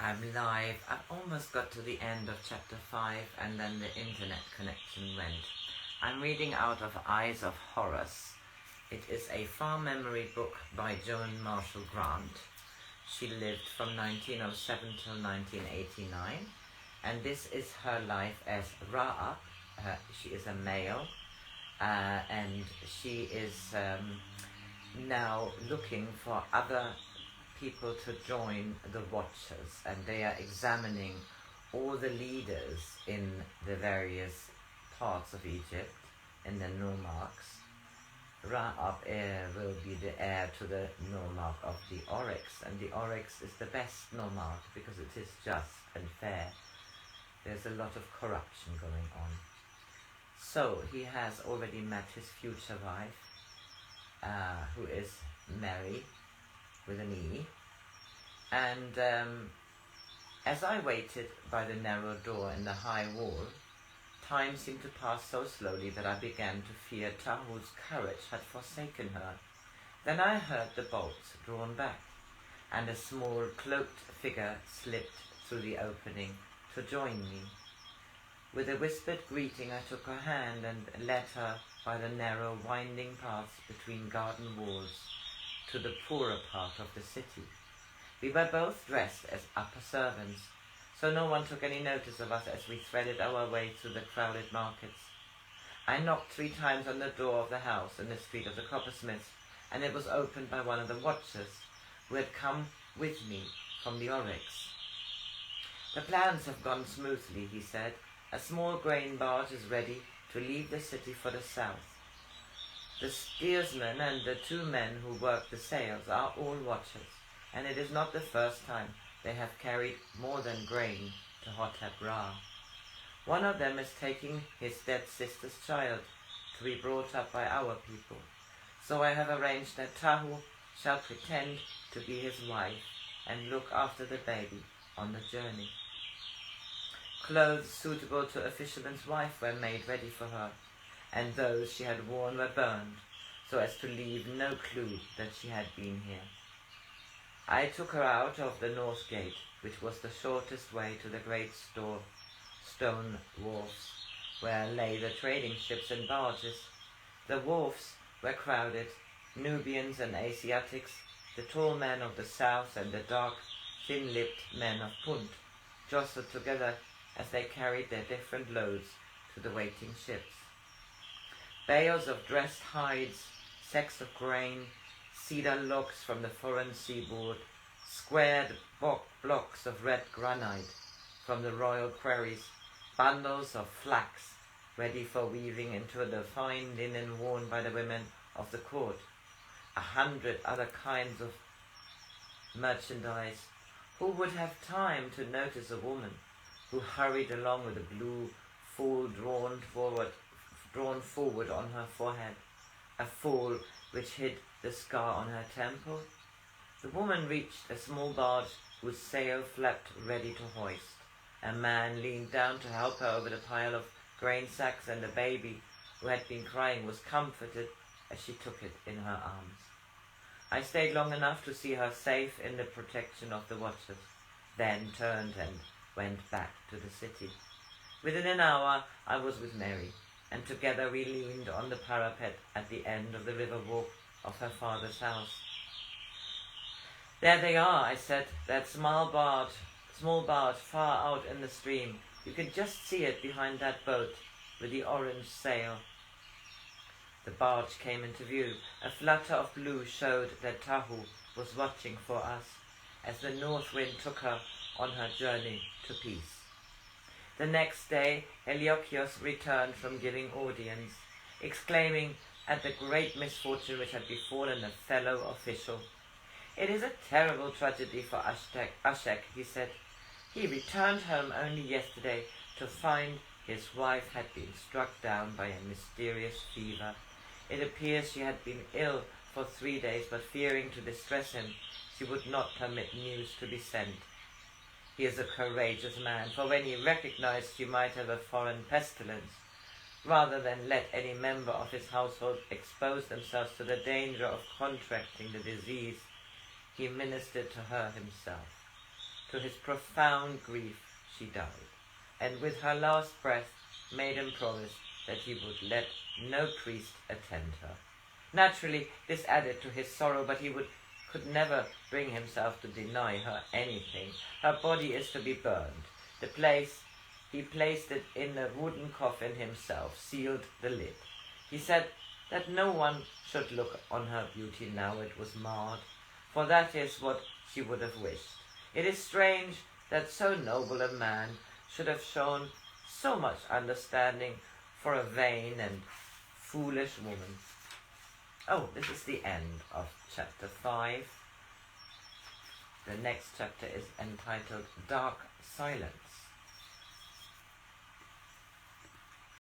I'm live. I've almost got to the end of chapter 5 and then the internet connection went. I'm reading out of Eyes of Horus. It is a farm memory book by Joan Marshall Grants. She lived from 1907 till 1989, and this is her life as Ra. She is a male, and she is now looking for other people to join the Watchers, and they are examining all the leaders in the various parts of Egypt, in the nomarchs. Ra will be the heir to the nomarch of the Oryx, and the Oryx is the best nomarch because it is just and fair. There's a lot of corruption going on. So he has already met his future wife, who is Mary, with an E, and as I waited by the narrow door in the high wall, time seemed to pass so slowly that I began to fear Tahu's courage had forsaken her. Then I heard the bolts drawn back, and a small cloaked figure slipped through the opening to join me. With a whispered greeting I took her hand and led her by the narrow winding paths between garden walls to the poorer part of the city. We were both dressed as upper servants, so no one took any notice of us as we threaded our way through the crowded markets. I knocked 3 times on the door of the house in the street of the coppersmiths, and it was opened by one of the Watchers, who had come with me from the Oryx. "The plans have gone smoothly," he said. "A small grain barge is ready to leave the city for the south. The steersman and the 2 men who work the sails are all Watchers, and it is not the first time they have carried more than grain to Hotep Ra. One of them is taking his dead sister's child to be brought up by our people, so I have arranged that Tahu shall pretend to be his wife and look after the baby on the journey." Clothes suitable to a fisherman's wife were made ready for her, and those she had worn were burned, so as to leave no clue that she had been here. I took her out of the north gate, which was the shortest way to the great stone wharfs, where lay the trading ships and barges. The wharfs were crowded. Nubians and Asiatics, the tall men of the south and the dark, thin-lipped men of Punt, jostled together as they carried their different loads to the waiting ships. Bales of dressed hides, sacks of grain, cedar logs from the foreign seaboard, squared blocks of red granite from the royal quarries, bundles of flax ready for weaving into the fine linen worn by the women of the court, 100 other kinds of merchandise. Who would have time to notice a woman who hurried along with a blue fall drawn forward on her forehead, a fall which hid the scar on her temple? The woman reached a small barge whose sail flapped ready to hoist. A man leaned down to help her over the pile of grain sacks, and the baby, who had been crying, was comforted as she took it in her arms. I stayed long enough to see her safe in the protection of the Watchers, then turned and went back to the city. Within an hour I was with Mary, and together we leaned on the parapet at the end of the river walk of her father's house. "There they are," I said, "that small barge far out in the stream. You can just see it behind that boat with the orange sail." The barge came into view. A flutter of blue showed that Tahu was watching for us as the north wind took her on her journey to peace. The next day Heliokios returned from giving audience, exclaiming at the great misfortune which had befallen a fellow official. "It is a terrible tragedy for ASHEK," he said. "He returned home only yesterday to find his wife had been struck down by a mysterious fever. It appears she had been ill for 3 days, but fearing to distress him, she would not permit news to be sent. He is a courageous man, for when he recognized she might have a foreign pestilence, rather than let any member of his household expose themselves to the danger of contracting the disease, he ministered to her himself. to his profound grief, she died, and with her last breath made him promise that he would let no priest attend her. Naturally, this added to his sorrow, but he could never bring himself to deny her anything. Her body is to be burned. He placed it in a wooden coffin himself, sealed the lid. He said that no one should look on her beauty now it was marred, for that is what she would have wished. It is strange that so noble a man should have shown so much understanding for a vain and foolish woman. Oh, this is the end of chapter 5. The next chapter is entitled Dark Silence.